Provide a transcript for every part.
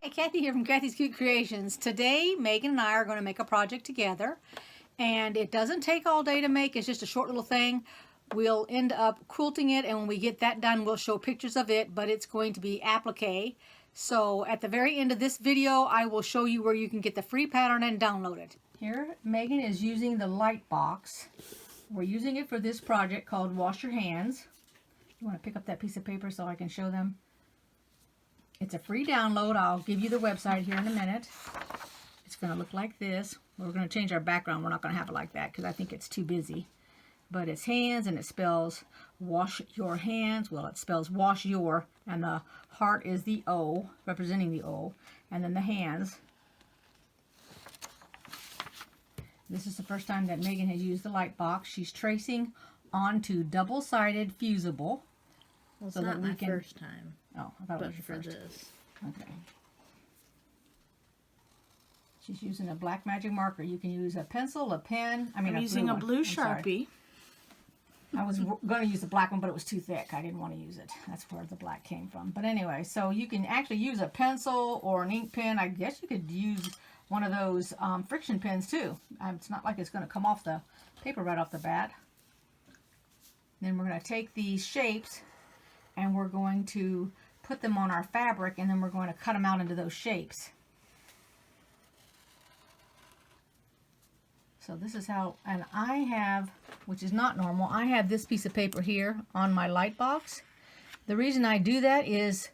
Hey, Kathy here from Kathy's Cute Creations. Today, Megan and I are going to make a project together, and it doesn't take all day to make. It's just a short little thing. We'll end up quilting it, and when we get that done, we'll show pictures of it, but it's going to be applique. So at the very end of this video, I will show you where you can get the free pattern and download it. Here, Megan is using the light box. We're using it for this project called Wash Your Hands. You want to pick up that piece of paper so I can show them? It's a free download. I'll give you the website here in a minute. It's going to look like this. We're going to change our background. We're not going to have it like that because I think it's too busy. But it's hands, and it spells wash your hands. Well, it spells wash your, and the heart is the O, representing the O, and then the hands. This is the first time that Megan has used the light box. She's tracing onto double-sided fusible. Well, it's not my first time. Oh, I thought it was your first. This. Okay. She's using a black magic marker. You can use a pencil, a pen. I'm using a blue Sharpie. I was going to use the black one, but it was too thick. I didn't want to use it. That's where the black came from. But anyway, so you can actually use a pencil or an ink pen. I guess you could use one of those friction pens too. It's not like it's going to come off the paper right off the bat. Then we're going to take these shapes and we're going to put them on our fabric, and then we're going to cut them out into those shapes. So this is how, and I have, which is not normal, I have this piece of paper here on my light box. The reason I do that is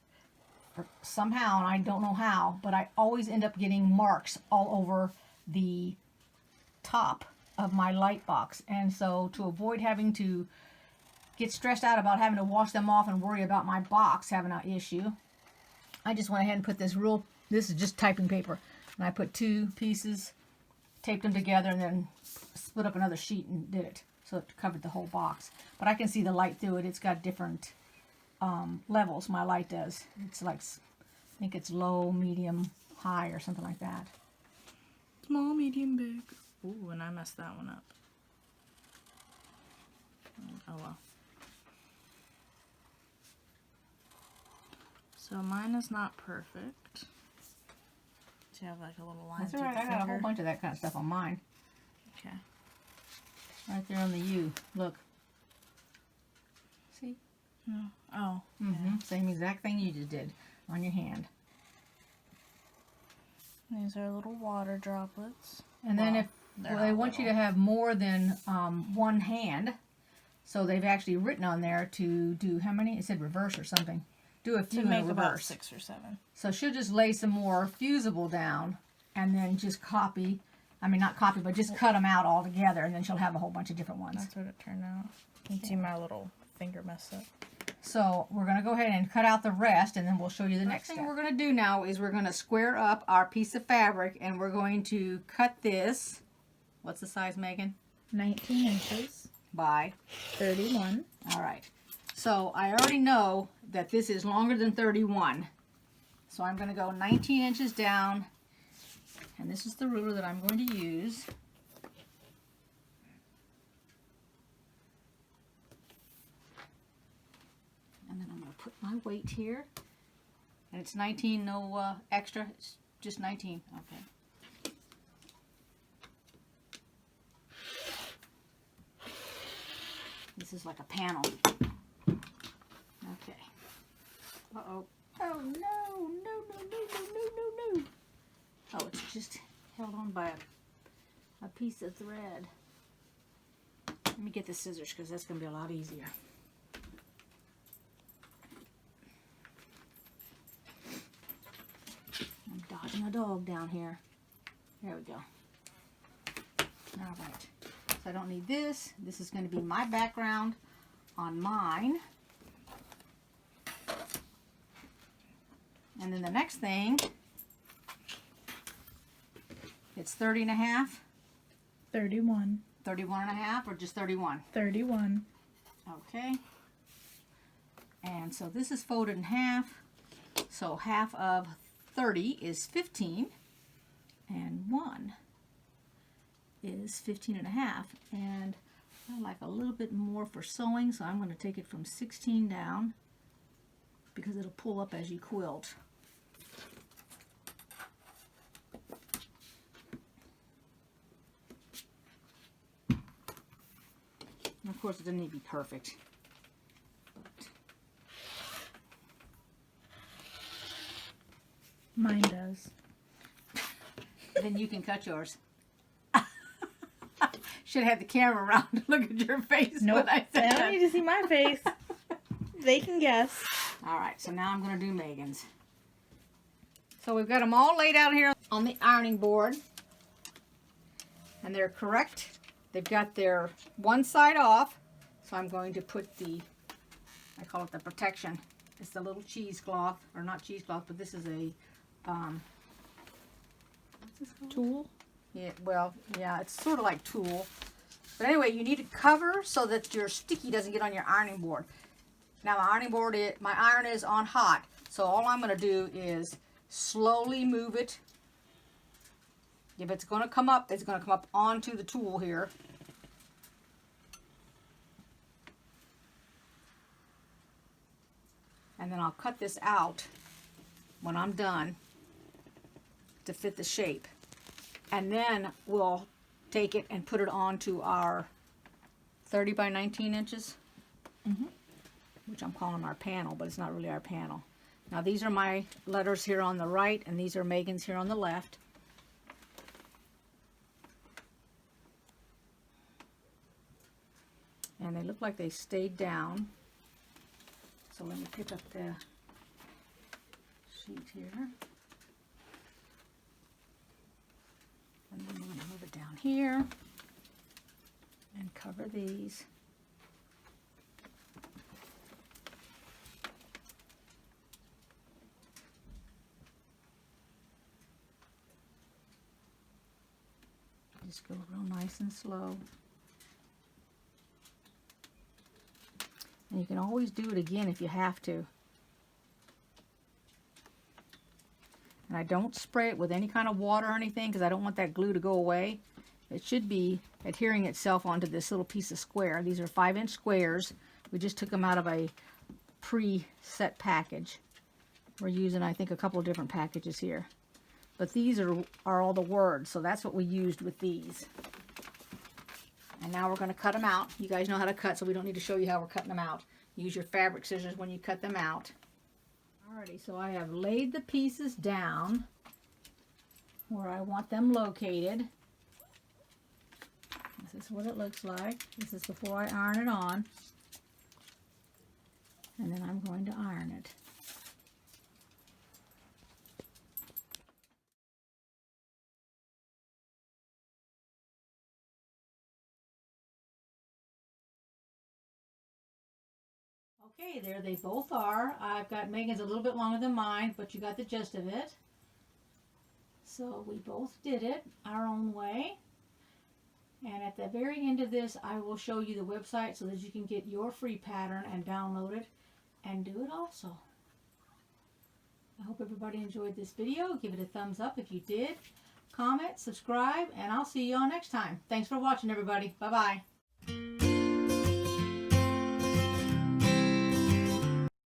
somehow, and I don't know how, but I always end up getting marks all over the top of my light box. And so to avoid having to get stressed out about having to wash them off and worry about my box having an issue, I just went ahead and put this is just typing paper, and I put two pieces, taped them together, and then split up another sheet and did it, so it covered the whole box. But I can see the light through it. It's got different levels, my light does. It's like, I think it's low, medium, high, or something like that. Small, medium, big. Ooh, and I messed that one up. Oh well. So mine is not perfect. So you have like a little line. That's all right. I got a whole bunch of that kind of stuff on mine. Okay. Right there on the U. Look. See? No. Oh. Yeah. Same exact thing you just did on your hand. These are little water droplets. And then if they want you to have more than one hand, so they've actually written on there to do how many? It said reverse or something. Do a few in reverse. About 6 or 7. So she'll just lay some more fusible down and then just copy. I mean, not copy, but just cut them out all together, and then she'll have a whole bunch of different ones. That's what it turned out. You can see my little finger mess up. So we're going to go ahead and cut out the rest, and then we'll show you the next thing we're going to do now is we're going to square up our piece of fabric, and we're going to cut this. What's the size, Megan? 19 inches. By? 31. All right. So I already know that this is longer than 31. So I'm going to go 19 inches down, and this is the ruler that I'm going to use. And then I'm going to put my weight here. And it's 19, no extra, it's just 19. Okay. This is like a panel. Okay. Uh-oh. Oh, no, no, no, no, no, no, no, no. Oh, it's just held on by a piece of thread. Let me get the scissors because that's going to be a lot easier. I'm dodging a dog down here. There we go. All right. So I don't need this. This is going to be my background on mine. And then the next thing, it's 30 and a half. 31. 31 and a half, or just 31? 31. Okay. And so this is folded in half. So half of 30 is 15. And 1 is 15 and a half. And I like a little bit more for sewing, so I'm going to take it from 16 down because it'll pull up as you quilt. Of course, it doesn't need to be perfect. Mine does. Then you can cut yours. Should have the camera around to look at your face. Nope, when I said they don't that. need to see my face. They can guess. All right, so now I'm going to do Megan's. So we've got them all laid out here on the ironing board. And they're correct. They've got their one side off. So I'm going to put the, I call it the protection. It's the little cheesecloth, or not cheesecloth, but this is a, what's this called? Tool. Yeah, well, yeah, it's sort of like tulle. But anyway, you need to cover so that your sticky doesn't get on your ironing board. Now my ironing board, my iron is on hot. So all I'm going to do is slowly move it. If it's going to come up, it's going to come up onto the tool here. And then I'll cut this out when I'm done to fit the shape. And then we'll take it and put it onto our 30 by 19 inches, which I'm calling our panel, but it's not really our panel. Now these are my letters here on the right, and these are Megan's here on the left. And they look like they stayed down. So let me pick up the sheet here. And then I'm going to move it down here and cover these. Just go real nice and slow. And you can always do it again if you have to. And I don't spray it with any kind of water or anything because I don't want that glue to go away. It should be adhering itself onto this little piece of square. These are 5-inch squares. We just took them out of a pre-set package. We're using, I think, a couple of different packages here. But these are all the words, so that's what we used with these. And now we're going to cut them out. You guys know how to cut, so we don't need to show you how we're cutting them out. Use your fabric scissors when you cut them out. Alrighty, so I have laid the pieces down where I want them located. This is what it looks like. This is before I iron it on. And then I'm going to iron it. Okay, there they both are. I've got Megan's a little bit longer than mine, but you got the gist of it. So we both did it our own way. And at the very end of this, I will show you the website so that you can get your free pattern and download it and do it also. I hope everybody enjoyed this video. Give it a thumbs up if you did. Comment, subscribe, and I'll see you all next time. Thanks for watching, everybody. Bye-bye.